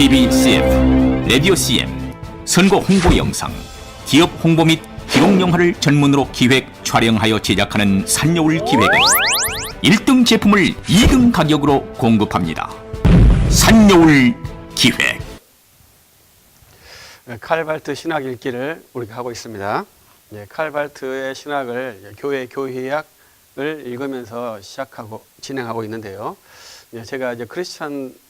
TV CF, 라디오 CM, 선거 홍보 영상, 기업 홍보 및 기록 영화를 전문으로 기획, 촬영하여 제작하는 산여울 기획은 1등 제품을 2등 가격으로 공급합니다. 산여울 기획. 칼발트 신학 읽기를 우리가 하고 있습니다. 칼발트의 신학을 교회 교회학을 읽으면서 진행하고 있는데요. 제가 이제 크리스찬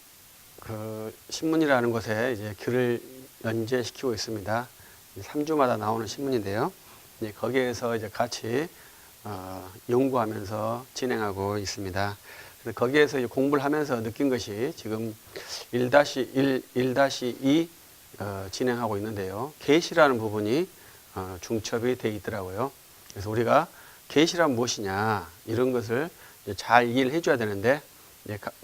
신문이라는 곳에 이제 글을 연재시키고 있습니다. 3주마다 나오는 신문인데요. 거기에서 이제 같이 연구하면서 진행하고 있습니다. 거기에서 이제 공부를 하면서 느낀 것이 지금 1-1, 1-2 진행하고 있는데요. 계시라는 부분이 중첩이 되어 있더라고요. 그래서 우리가 계시란 무엇이냐 이런 것을 잘 이해를 해줘야 되는데,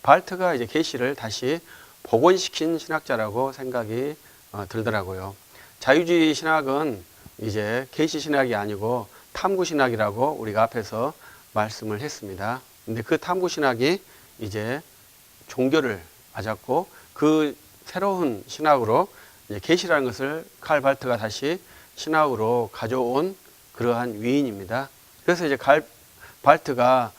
발트가 이제 계시를 다시 복원시킨 신학자라고 생각이 들더라고요. 자유주의 신학은 이제 계시 신학이 아니고 탐구 신학이라고 우리가 앞에서 말씀을 했습니다. 근데 그 탐구 신학이 이제 종교를 맞았고, 그 새로운 신학으로 계시라는 것을 칼 발트가 다시 신학으로 가져온 그러한 위인입니다. 그래서 이제 칼 발트가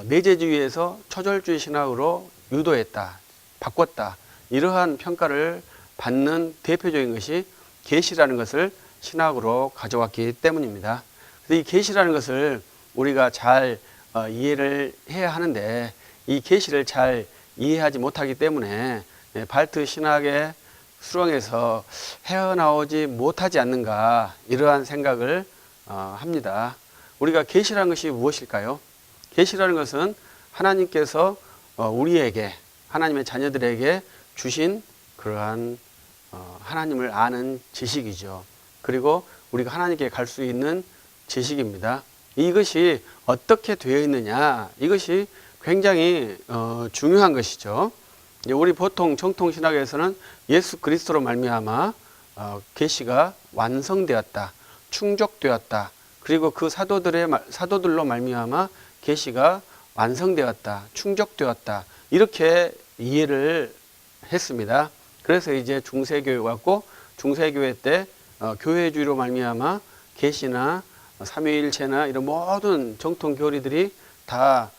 내재주의에서 초절주의 신학으로 유도했다, 바꿨다, 이러한 평가를 받는 대표적인 것이 계시라는 것을 신학으로 가져왔기 때문입니다. 그래서 이 계시라는 것을 우리가 잘 이해를 해야 하는데, 이 계시를 잘 이해하지 못하기 때문에 발트 신학의 수렁에서 헤어나오지 못하지 않는가, 이러한 생각을 합니다. 우리가 계시라는 것이 무엇일까요? 계시라는 것은 하나님께서 우리에게, 하나님의 자녀들에게 주신 그러한 하나님을 아는 지식이죠. 그리고 우리가 하나님께 갈 수 있는 지식입니다. 이것이 어떻게 되어 있느냐, 이것이 굉장히 중요한 것이죠. 우리 보통 정통신학에서는 예수 그리스도로 말미암아 계시가 완성되었다, 충족되었다, 그리고 그 사도들로 말미암아 계시가 완성되었다, 충족되었다, 이렇게 이해를 했습니다. 그래서 이제 중세교회 왔고, 중세교회 때 교회주의로 말미암아 계시나 삼위일체나 이런 모든 정통 교리들이 다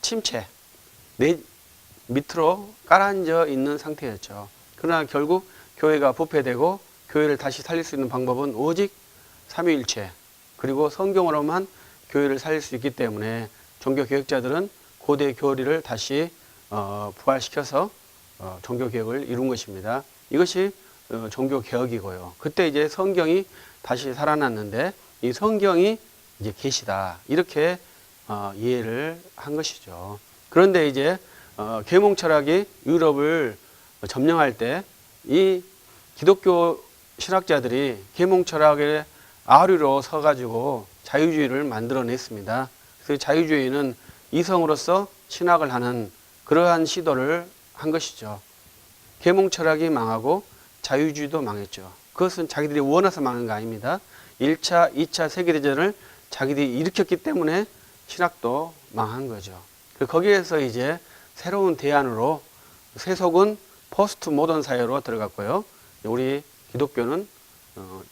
침체, 밑으로 깔아앉아 있는 상태였죠. 그러나 결국 교회가 부패되고, 교회를 다시 살릴 수 있는 방법은 오직 삼위일체, 그리고 성경으로만 교회를 살릴 수 있기 때문에 종교개혁자들은 고대 교리를 다시 부활시켜서 종교개혁을 이룬 것입니다. 이것이 종교개혁이고요. 그때 이제 성경이 다시 살아났는데, 이 성경이 이제 계시다, 이렇게 이해를 한 것이죠. 그런데 이제 계몽 철학이 유럽을 점령할 때 이 기독교 신학자들이 계몽 철학의 아류로 서가지고 자유주의를 만들어냈습니다. 그래서 자유주의는 이성으로서 신학을 하는 그러한 시도를 한 것이죠. 계몽 철학이 망하고 자유주의도 망했죠. 그것은 자기들이 원해서 망한 거 아닙니다. 1차, 2차 세계대전을 자기들이 일으켰기 때문에 신학도 망한 거죠. 거기에서 이제 새로운 대안으로 세속은 포스트 모던 사회로 들어갔고요. 우리 기독교는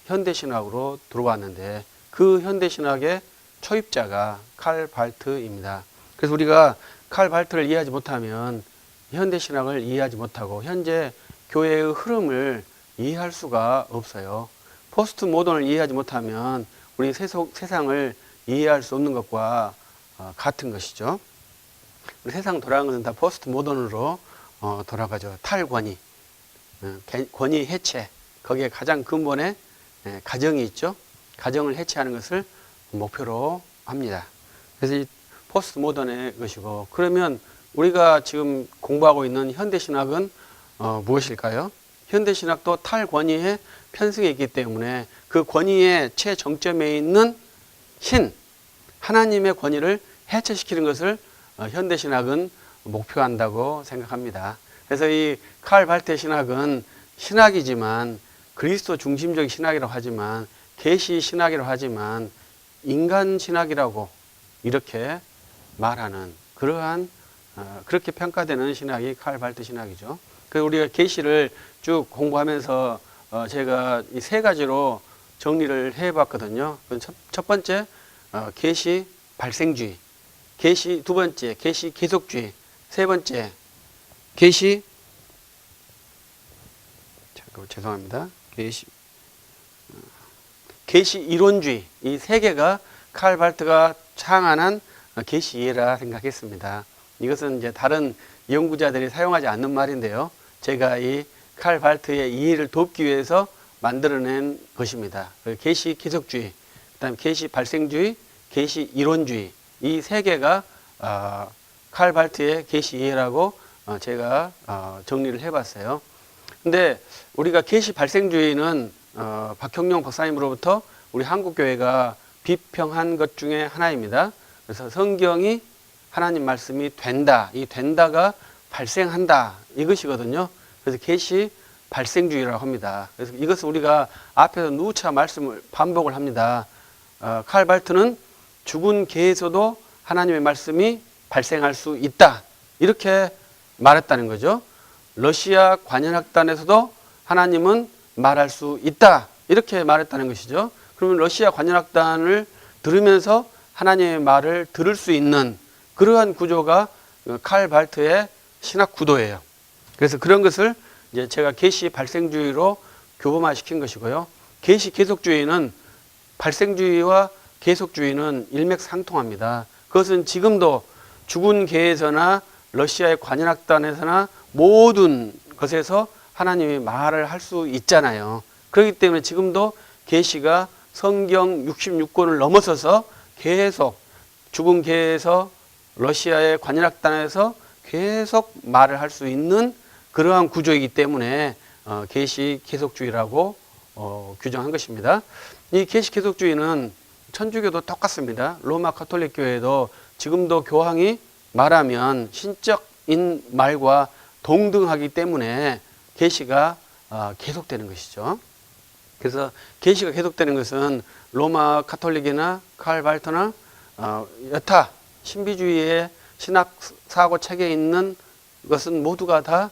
현대신학으로 들어왔는데, 그 현대신학의 초입자가 칼 발트입니다. 그래서 우리가 칼 발트를 이해하지 못하면 현대신학을 이해하지 못하고 현재 교회의 흐름을 이해할 수가 없어요. 포스트 모던을 이해하지 못하면 우리 세상을 이해할 수 없는 것과 같은 것이죠. 우리 세상 돌아가는 것은 다 포스트 모던으로 돌아가죠. 탈권위, 권위 해체, 거기에 가장 근본에 가정이 있죠. 가정을 해체하는 것을 목표로 합니다. 그래서 이 포스트 모던의 것이고, 그러면 우리가 지금 공부하고 있는 현대신학은 무엇일까요? 현대신학도 탈권위에 편승해 있기 때문에 그 권위의 최정점에 있는 하나님의 권위를 해체시키는 것을 현대신학은 목표한다고 생각합니다. 그래서 이 칼 발트 신학은 신학이지만, 그리스도 중심적 신학이라고 하지만, 계시 신학이라고 하지만 인간 신학이라고 이렇게 말하는 그러한 그렇게 평가되는 신학이 칼 발트 신학이죠. 그 우리가 계시를 쭉 공부하면서 제가 이 세 가지로 정리를 해봤거든요. 첫 번째 계시 발생주의, 계시 두 번째 계시 계속주의, 세 번째 계시 죄송합니다. 계시 이론주의, 이 세 개가 칼 발트가 창안한 계시 이해라 생각했습니다. 이것은 이제 다른 연구자들이 사용하지 않는 말인데요. 제가 이 칼 발트의 이해를 돕기 위해서 만들어낸 것입니다. 계시 계속주의, 그다음 계시 발생주의, 계시 이론주의, 이 세 개가 칼 발트의 계시 이해라고 제가 정리를 해봤어요. 근데 우리가 계시 발생주의는 박형룡 박사님으로부터 우리 한국교회가 비평한 것 중에 하나입니다. 그래서 성경이 하나님 말씀이 된다, 이 된다가 발생한다, 이것이거든요. 그래서 계시 발생주의라고 합니다. 그래서 이것을 우리가 앞에서 누차 말씀을 반복을 합니다. 칼 발트는 죽은 개에서도 하나님의 말씀이 발생할 수 있다, 이렇게 말했다는 거죠. 러시아 관현악단에서도 하나님은 말할 수 있다, 이렇게 말했다는 것이죠. 그러면 러시아 관현악단을 들으면서 하나님의 말을 들을 수 있는 그러한 구조가 칼 발트의 신학 구도예요. 그래서 그런 것을 이제 제가 계시 발생주의로 교범화시킨 것이고요. 계시 계속주의는 발생주의와 계속주의는 일맥상통합니다. 그것은 지금도 죽은 개에서나 러시아의 관현악단에서나 모든 것에서 하나님이 말을 할 수 있잖아요. 그렇기 때문에 지금도 계시가 성경 66권을 넘어서서 계속 죽은 개에서 러시아의 관현악단에서 계속 말을 할 수 있는 그러한 구조이기 때문에 계시 계속주의라고 규정한 것입니다. 이 계시 계속주의는 천주교도 똑같습니다. 로마 가톨릭 교회도 지금도 교황이 말하면 신적인 말과 동등하기 때문에 계시가 계속되는 것이죠. 그래서 계시가 계속되는 것은 로마 가톨릭이나 칼 발트나 여타 신비주의의 신학 사고 체계에 있는 것은 모두가 다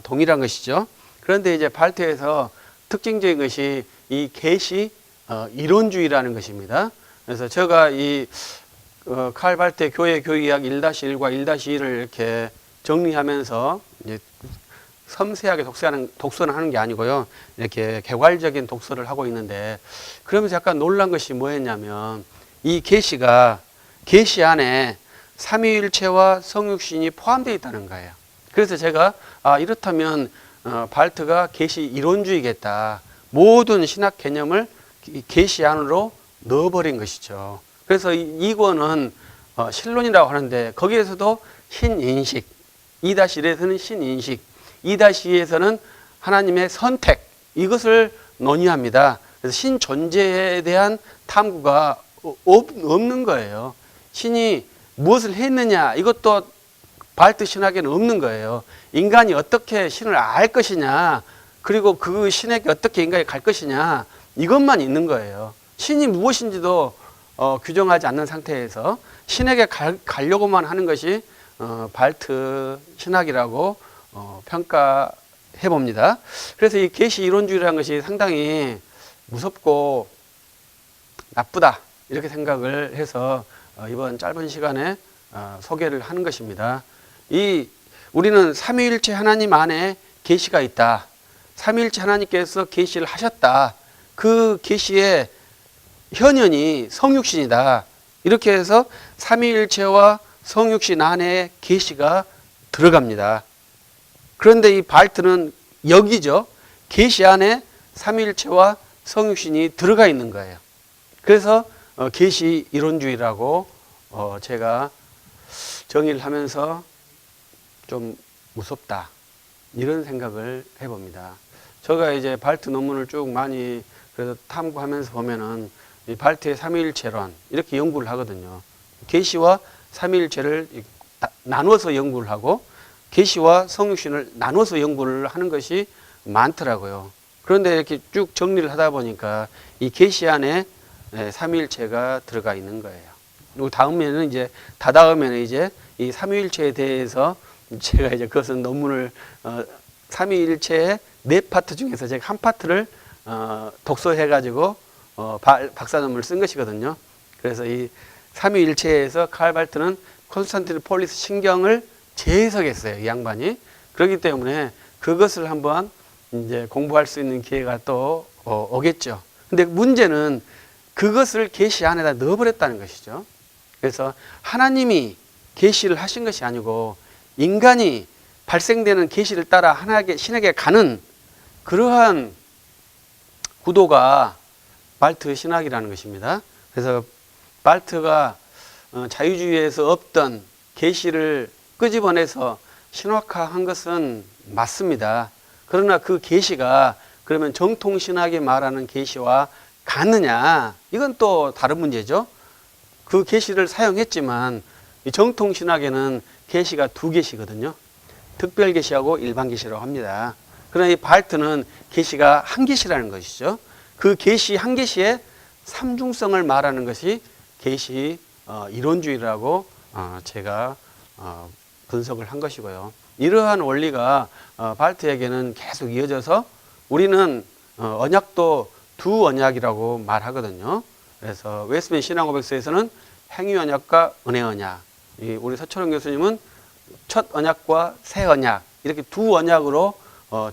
동일한 것이죠. 그런데 이제 발트에서 특징적인 것이 이 계시 이론주의라는 것입니다. 그래서 제가 이 칼 발트의 교회 교의학 1-1과 1-2를 이렇게 정리하면서 이제 섬세하게 독서는 하는 게 아니고요. 이렇게 개괄적인 독서를 하고 있는데, 그러면서 약간 놀란 것이 뭐였냐면, 이 계시가 계시 안에 삼위일체와 성육신이 포함되어 있다는 거예요. 그래서 제가 이렇다면 발트가 계시 이론주의겠다. 모든 신학 개념을 계시 안으로 넣어버린 것이죠. 그래서 이 권은 신론이라고 하는데 거기에서도 신인식, 2-1에서는 신인식, 2-2에서는 하나님의 선택, 이것을 논의합니다. 그래서 신존재에 대한 탐구가 없는 거예요. 신이 무엇을 했느냐, 이것도 발트 신학에는 없는 거예요. 인간이 어떻게 신을 알 것이냐, 그리고 그 신에게 어떻게 인간이 갈 것이냐, 이것만 있는 거예요. 신이 무엇인지도 규정하지 않는 상태에서 신에게 가려고만 하는 것이 발트 신학이라고 평가해 봅니다. 그래서 이 계시 이론주의라는 것이 상당히 무섭고 나쁘다, 이렇게 생각을 해서 이번 짧은 시간에 소개를 하는 것입니다. 우리는 삼위일체 하나님 안에 계시가 있다. 삼위일체 하나님께서 계시를 하셨다. 그 계시의 현현이 성육신이다. 이렇게 해서 삼위일체와 성육신 안에 계시가 들어갑니다. 그런데 이 발트는 여기죠. 계시 안에 삼위일체와 성육신이 들어가 있는 거예요. 그래서 계시 이론주의라고 제가 정의를 하면서 좀 무섭다, 이런 생각을 해봅니다. 제가 이제 발트 논문을 쭉 많이 그래서 탐구하면서 보면은 이 발트의 삼위일체론 이렇게 연구를 하거든요. 계시와 삼위일체를 나누어서 연구를 하고 계시와 성육신을 나눠서 연구를 하는 것이 많더라고요. 그런데 이렇게 쭉 정리를 하다 보니까 이 계시 안에 삼위일체가 들어가 있는 거예요. 그리고 다음에는 이제 이 삼위일체에 대해서 제가 이제 그것은 논문을 삼위일체의 4파트 중에서 제가 한 파트를 독서해가지고 박사논문을 쓴 것이거든요. 그래서 이 삼위일체에서 칼 발트는 콘스탄티노폴리스 신경을 재해석했어요, 이 양반이. 그렇기 때문에 그것을 한번 이제 공부할 수 있는 기회가 또 오겠죠. 근데 문제는 그것을 계시 안에다 넣어버렸다는 것이죠. 그래서 하나님이 계시를 하신 것이 아니고 인간이 발생되는 계시를 따라 신에게 가는 그러한 구도가 발트 신학이라는 것입니다. 그래서 발트가 자유주의에서 없던 계시를 끄집어내서 신학화한 것은 맞습니다. 그러나 그 계시가 그러면 정통 신학이 말하는 계시와 같느냐? 이건 또 다른 문제죠. 그 계시를 사용했지만 이 정통 신학에는 계시가 2계시거든요. 특별 계시하고 일반 계시라고 합니다. 그러나 이 발트는 계시가 1계시라는 것이죠. 그 계시 1계시의 삼중성을 말하는 것이 계시 이론주의라고 제가 분석을 한 것이고요. 이러한 원리가 발트에게는 계속 이어져서 우리는 언약도 2 언약이라고 말하거든요. 그래서 웨스트민스터 신앙고백서에서는 행위 언약과 은혜 언약, 우리 서철원 교수님은 첫 언약과 새 언약 이렇게 2 언약으로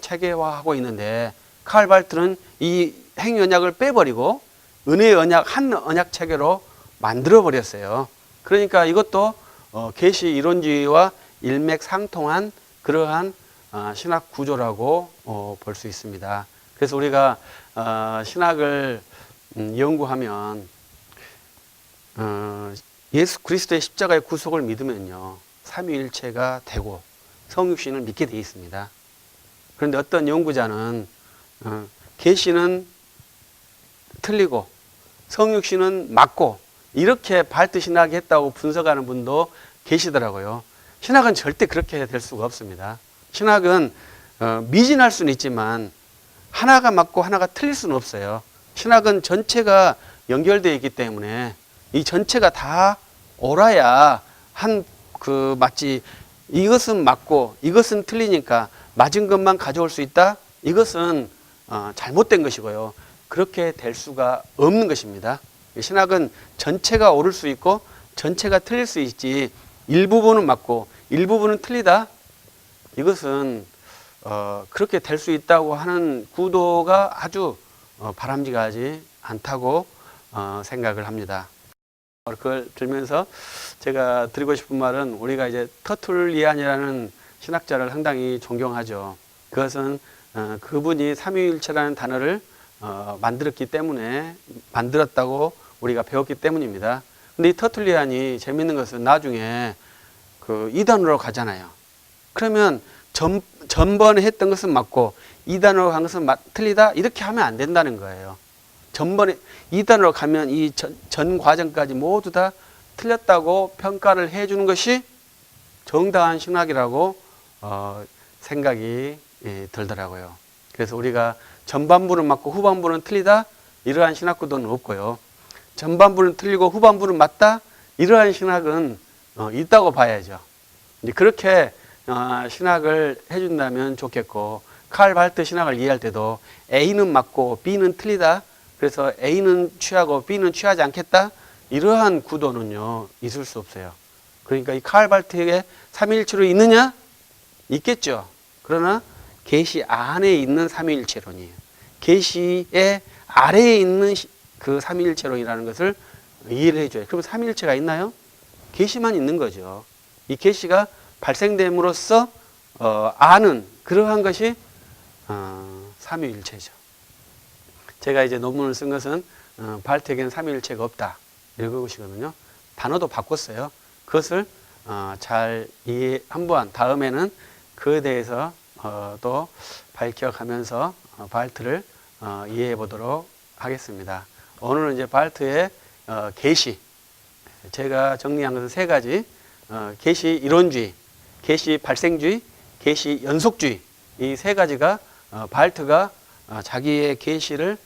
체계화하고 있는데 칼 발트는 이 행위 언약을 빼버리고 은혜 언약 한 언약 체계로 만들어 버렸어요. 그러니까 이것도 계시 이론주의와 일맥상통한 그러한 신학 구조라고 볼 수 있습니다. 그래서 우리가 신학을 연구하면 예수 그리스도의 십자가의 구속을 믿으면요, 삼위일체가 되고 성육신을 믿게 되어 있습니다. 그런데 어떤 연구자는 계시는 틀리고 성육신은 맞고 이렇게 발트 신학이 했다고 분석하는 분도 계시더라고요. 신학은 절대 그렇게 될 수가 없습니다. 신학은 미진할 수는 있지만 하나가 맞고 하나가 틀릴 수는 없어요. 신학은 전체가 연결되어 있기 때문에 이 전체가 다 옳아야 맞지. 이것은 맞고 이것은 틀리니까 맞은 것만 가져올 수 있다? 이것은 잘못된 것이고요. 그렇게 될 수가 없는 것입니다. 신학은 전체가 옳을 수 있고 전체가 틀릴 수 있지, 일부분은 맞고 일부분은 틀리다? 이것은 그렇게 될 수 있다고 하는 구도가 아주 바람직하지 않다고 생각을 합니다. 그걸 들면서 제가 드리고 싶은 말은, 우리가 이제 터툴리안이라는 신학자를 상당히 존경하죠. 그것은 그분이 삼위일체라는 단어를 만들었기 때문에, 만들었다고 우리가 배웠기 때문입니다. 근데 이 터툴리안이 재밌는 것은 나중에 그 이단으로 가잖아요. 그러면 전번에 했던 것은 맞고 이단으로 간 것은 틀리다? 이렇게 하면 안 된다는 거예요. 전번에 이단으로 가면 이 전 과정까지 모두 다 틀렸다고 평가를 해주는 것이 정당한 신학이라고 생각이 들더라고요. 그래서 우리가 전반부는 맞고 후반부는 틀리다? 이러한 신학 구도는 없고요. 전반부는 틀리고 후반부는 맞다? 이러한 신학은 있다고 봐야죠. 이제 그렇게 신학을 해준다면 좋겠고, 칼 발트 신학을 이해할 때도 A는 맞고 B는 틀리다? 그래서 A는 취하고 B는 취하지 않겠다? 이러한 구도는요, 있을 수 없어요. 그러니까 이 칼 발트에게 삼위일체로 있느냐? 있겠죠. 그러나 계시 안에 있는 삼위일체론이에요. 계시의 아래에 있는 그 삼위일체론이라는 것을 이해를 해줘요. 그럼 삼위일체가 있나요? 계시만 있는 거죠. 이 계시가 발생됨으로써 아는 그러한 것이 삼위일체죠. 제가 이제 논문을 쓴 것은 발트에게는 삼위일체가 없다, 이것이거든요. 단어도 바꿨어요. 그것을 잘 한번 다음에는 그에 대해서 또 밝혀가면서 발트를 이해해 보도록 하겠습니다. 오늘은 이제 발트의 계시, 제가 정리한 것은 3가지, 계시 이론주의, 계시 발생주의, 계시 연속주의, 이 3가지가 발트가 자기의 계시를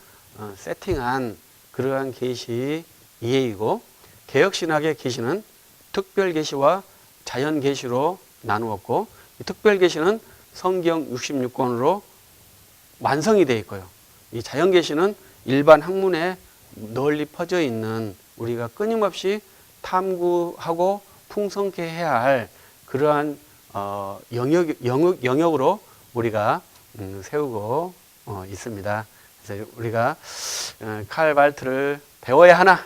세팅한 그러한 계시 이해이고, 개혁신학의 계시는 특별 계시와 자연 계시로 나누었고, 이 특별 계시는 성경 66권으로 완성이 되어 있고요. 이 자연 계시는 일반 학문에 널리 퍼져 있는, 우리가 끊임없이 탐구하고 풍성케 해야 할 그러한 영역으로 우리가 세우고 있습니다. 그래서 우리가 칼 발트를 배워야 하나?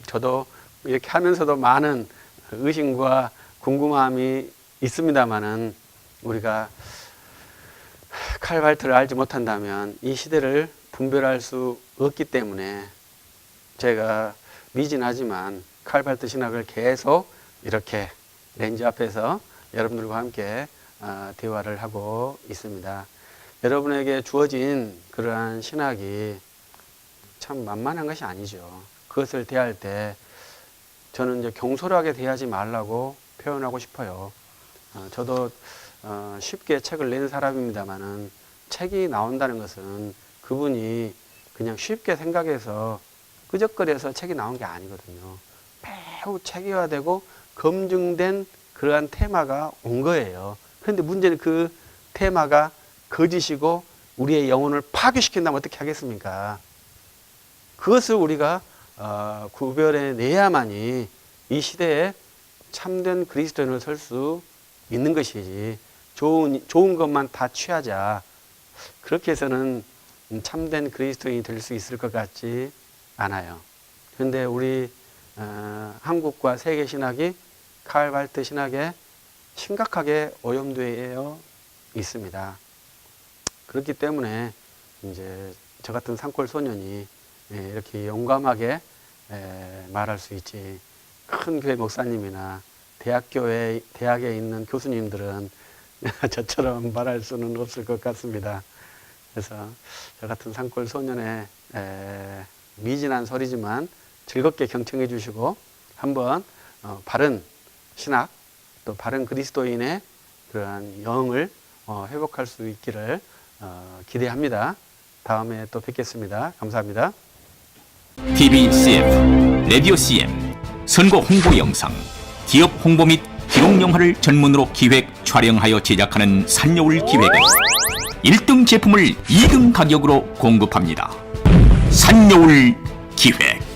저도 이렇게 하면서도 많은 의심과 궁금함이 있습니다만은, 우리가 칼 발트를 알지 못한다면 이 시대를 분별할 수 없기 때문에, 제가 미진하지만 칼 발트 신학을 계속 이렇게 렌즈 앞에서 여러분들과 함께 대화를 하고 있습니다. 여러분에게 주어진 그러한 신학이 참 만만한 것이 아니죠. 그것을 대할 때 저는 이제 경솔하게 대하지 말라고 표현하고 싶어요. 저도 쉽게 책을 낸 사람입니다만은, 책이 나온다는 것은 그분이 그냥 쉽게 생각해서 끄적거려서 책이 나온 게 아니거든요. 매우 체계화되고 검증된 그러한 테마가 온 거예요. 그런데 문제는 그 테마가 거짓이고 우리의 영혼을 파괴시킨다면 어떻게 하겠습니까? 그것을 우리가 구별해 내야만이 이 시대에 참된 그리스도인을 설 수 있는 것이지, 좋은 것만 다 취하자, 그렇게 해서는 참된 그리스도인이 될 수 있을 것 같지 않아요. 그런데 우리 한국과 세계 신학이 칼 발트 신학에 심각하게 오염되어 있습니다. 그렇기 때문에 이제 저 같은 산골 소년이 이렇게 용감하게 말할 수 있지, 큰 교회 목사님이나 대학에 있는 교수님들은 저처럼 말할 수는 없을 것 같습니다. 그래서 저 같은 산골 소년의 미진한 소리지만 즐겁게 경청해 주시고, 한번 바른 신학, 또 바른 그리스도인의 그러한 영을 회복할 수 있기를 기대합니다. 다음에 또 뵙겠습니다. 감사합니다. TVCF, 라디오 CM, 선거 홍보 영상, 기업 홍보 및 기록 영화를 전문으로 기획, 촬영하여 제작하는 산여울 기획은 1등 제품을 2등 가격으로 공급합니다. 산여울 기획.